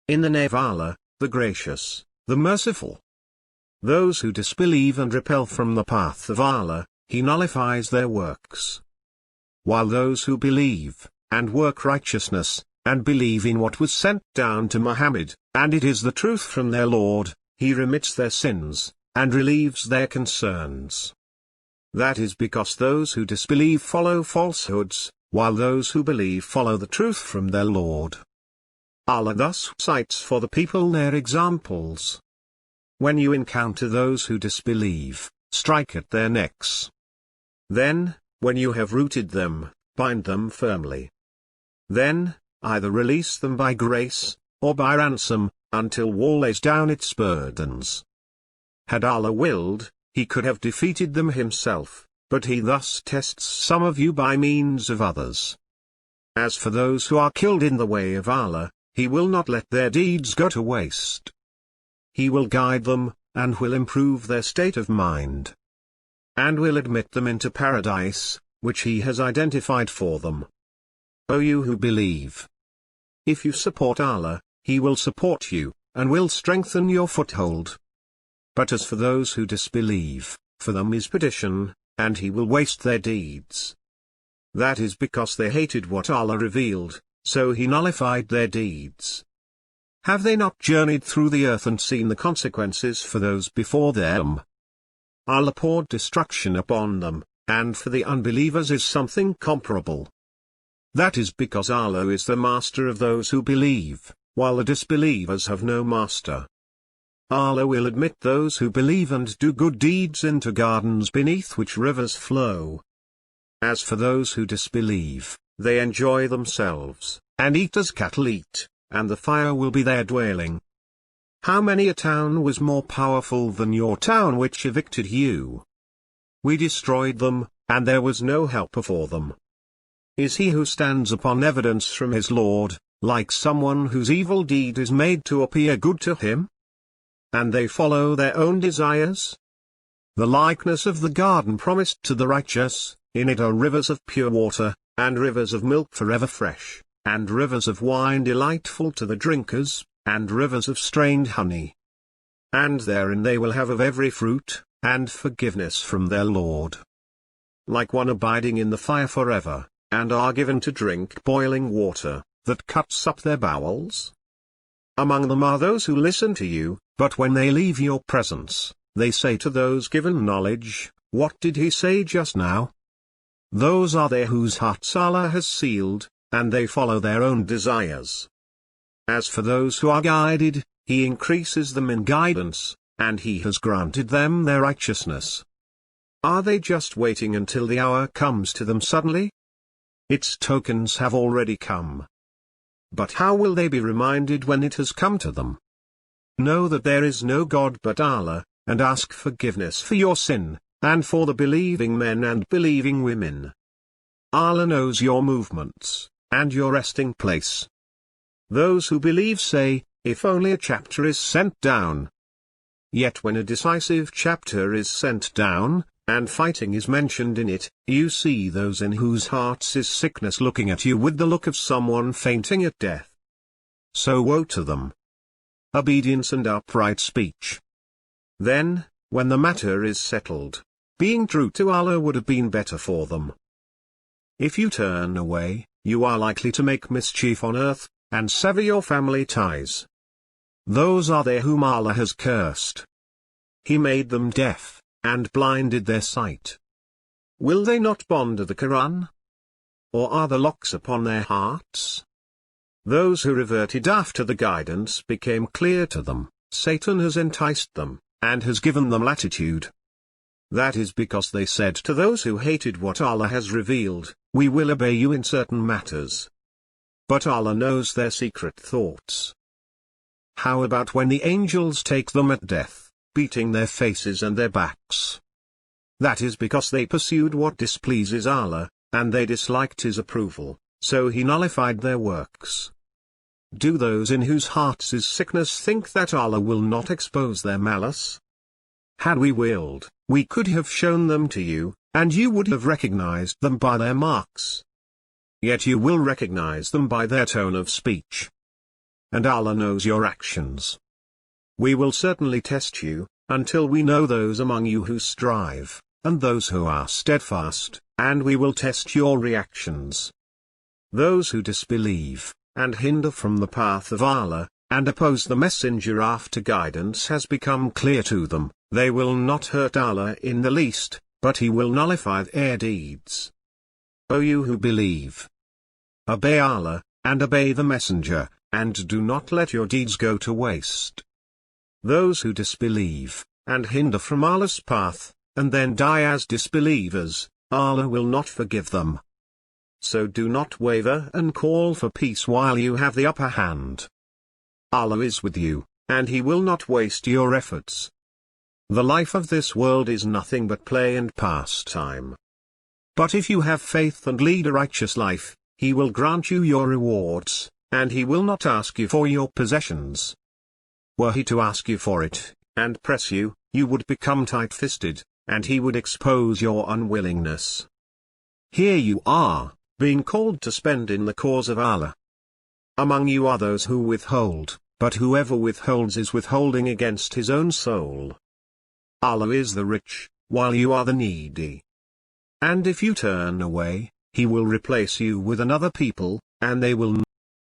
In the name of Allah, the Gracious, the Merciful. Those who disbelieve and repel from the path of Allah, He nullifies their works. While those who believe, and work righteousness, and believe in what was sent down to Muhammad, and it is the truth from their Lord, He remits their sins, and relieves their concerns. That is because those who disbelieve follow falsehoods, while those who believe follow the truth from their Lord. Allah thus cites for the people their examples. When you encounter those who disbelieve, strike at their necks. Then, when you have rooted them, bind them firmly. Then, either release them by grace, or by ransom, until war lays down its burdens. Had Allah willed, He could have defeated them Himself, but He thus tests some of you by means of others. As for those who are killed in the way of Allah, He will not let their deeds go to waste. He will guide them, and will improve their state of mind. And will admit them into paradise, which He has identified for them. O you who believe! If you support Allah, He will support you, and will strengthen your foothold. But as for those who disbelieve, for them is perdition, and He will waste their deeds. That is because they hated what Allah revealed, so He nullified their deeds. Have they not journeyed through the earth and seen the consequences for those before them? Allah poured destruction upon them, and for the unbelievers is something comparable. That is because Allah is the master of those who believe, while the disbelievers have no master. Allah will admit those who believe and do good deeds into gardens beneath which rivers flow. As for those who disbelieve, they enjoy themselves, and eat as cattle eat, and the fire will be their dwelling. How many a town was more powerful than your town which evicted you? We destroyed them, and there was no helper for them. Is he who stands upon evidence from his Lord, like someone whose evil deed is made to appear good to him? And they follow their own desires? The likeness of the garden promised to the righteous, in it are rivers of pure water, and rivers of milk forever fresh, and rivers of wine delightful to the drinkers, and rivers of strained honey. And therein they will have of every fruit, and forgiveness from their Lord. Like one abiding in the fire forever, and are given to drink boiling water, that cuts up their bowels. Among them are those who listen to you, but when they leave your presence, they say to those given knowledge, "What did he say just now?" Those are they whose hearts Allah has sealed, and they follow their own desires. As for those who are guided, He increases them in guidance, and He has granted them their righteousness. Are they just waiting until the hour comes to them suddenly? Its tokens have already come. But how will they be reminded when it has come to them? Know that there is no God but Allah, and ask forgiveness for your sin, and for the believing men and believing women. Allah knows your movements, and your resting place. Those who believe say, if only a chapter is sent down. Yet when a decisive chapter is sent down, and fighting is mentioned in it, you see those in whose hearts is sickness looking at you with the look of someone fainting at death. So woe to them. Obedience and upright speech. Then, when the matter is settled, being true to Allah would have been better for them. If you turn away, you are likely to make mischief on earth, and sever your family ties. Those are they whom Allah has cursed. He made them deaf, and blinded their sight. Will they not ponder the Quran? Or are the locks upon their hearts? Those who reverted after the guidance became clear to them, Satan has enticed them, and has given them latitude. That is because they said to those who hated what Allah has revealed, we will obey you in certain matters. But Allah knows their secret thoughts. How about when the angels take them at death, beating their faces and their backs? That is because they pursued what displeases Allah, and they disliked His approval, so He nullified their works. Do those in whose hearts is sickness think that Allah will not expose their malice? Had we willed, we could have shown them to you, and you would have recognized them by their marks. Yet you will recognize them by their tone of speech. and Allah knows your actions. We will certainly test you, until we know those among you who strive, and those who are steadfast, and we will test your reactions. Those who disbelieve, and hinder from the path of Allah, and oppose the messenger after guidance has become clear to them, they will not hurt Allah in the least, but He will nullify their deeds. O you who believe! Obey Allah, and obey the messenger, and do not let your deeds go to waste. Those who disbelieve, and hinder from Allah's path, and then die as disbelievers, Allah will not forgive them. So do not waver and call for peace while you have the upper hand. Allah is with you, and He will not waste your efforts. The life of this world is nothing but play and pastime. But if you have faith and lead a righteous life, He will grant you your rewards, and He will not ask you for your possessions. Were He to ask you for it, and press you, you would become tight-fisted, and He would expose your unwillingness. Here you are, being called to spend in the cause of Allah. Among you are those who withhold, but whoever withholds is withholding against his own soul. Allah is the rich, while you are the needy. And if you turn away, He will replace you with another people, and they will